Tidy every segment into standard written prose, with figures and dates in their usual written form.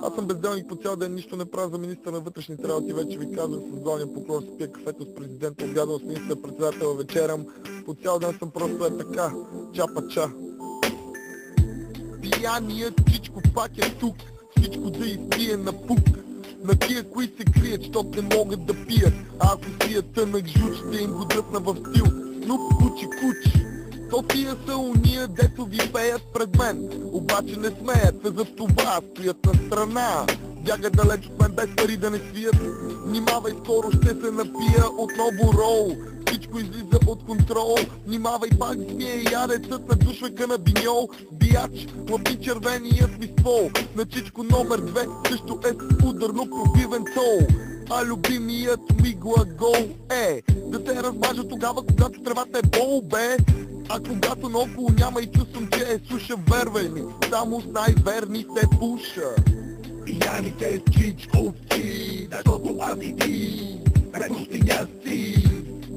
Аз съм безделник по цял ден, нищо не правя за министър на вътрешните работи, вече ви казах, с главния прокурор си пия кафето с президента, обядал с министър-председателя, вечерям. По цял ден съм просто така, чапача. Пияния чичко пак е тук, всичко да изпие на пук. На тия, кои се крият, щото не могат да пият. А ако си тънък жуч, ще им го дръпна в стил. Снуп, кучи, кучи. То тия са уния, дето ви пеят пред мен. Обаче не смеят се за това, стоят на страна. Бяга далеч от мен без пари да не свият. Внимавай, скоро ще се напия отново рол. Всичко излиза от контрол. Внимавай, пак смие ядецът на душвека на биньол. Бияч, лъпи червеният ми ствол. На чичко номер 2 също е с ударно пробивен сол. А любимият ми глагол е да се размажа тогава, когато тревата е бол, бе. А когато наоколо няма и чувствам, че е суша, вервай ми, само с най-верните пуша. Пияните чичковци, защото аз и ти сме пустиняци.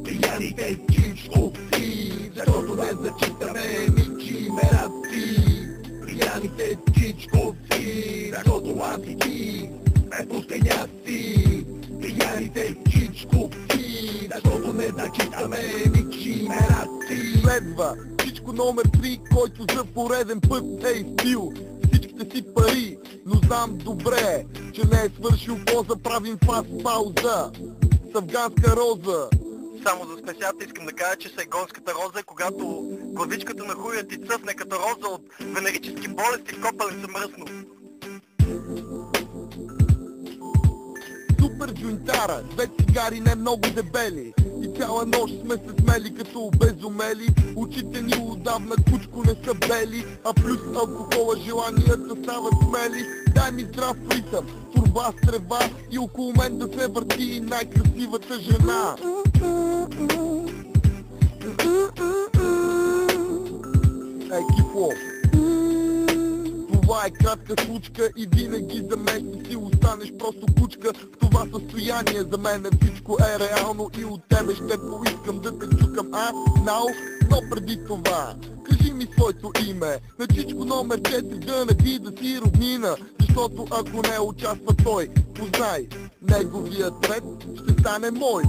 Пияните чичковци, защото не зачитаме ничи мераци. Пияните чичковци, защото аз и ти сме пустиняци. Пияните чичковци, защото не зачитаме ничи мераци. Следва чичко номер 3, който за пореден път е изпил всичките си пари, но знам добре, че не е свършил поза, правим фаст пауза с афганска роза. Само за спесията искам да кажа, че сайгонската роза е когато главичката на хуя ти цъфне като роза от венерически болести в копален съм мръснал. Супер джуинтара, две цигари не много дебели. И цяла нощ сме се смели като обезумели. Очите ни отдавна кучко не са бели, а плюс алкохола желанията стават смели. Дай ми здрав ритъм, турба с трева и около мен да се върти най-красивата жена. Ей, кифло! Това е кратка случка и винаги за мен си останеш просто кучка. В това състояние за мен всичко е реално и от тебе ще поискам да те чукам, now, но преди това кажи ми своето име, на чичко номер 4 да не би да си роднина, защото ако не участва той, познай, неговият ред ще стане мой.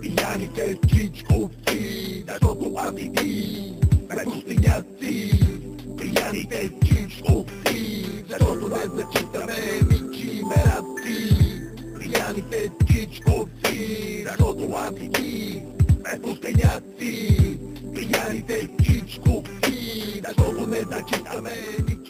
Пияните чичковци, защото аз и ти сме пустиняци. Пияните чичковци, защото не зачитаме ничи мераци. Пияните чичковци, защото аз и ти сме пустиняци. Пияните чичковци, защото не зачитаме ничи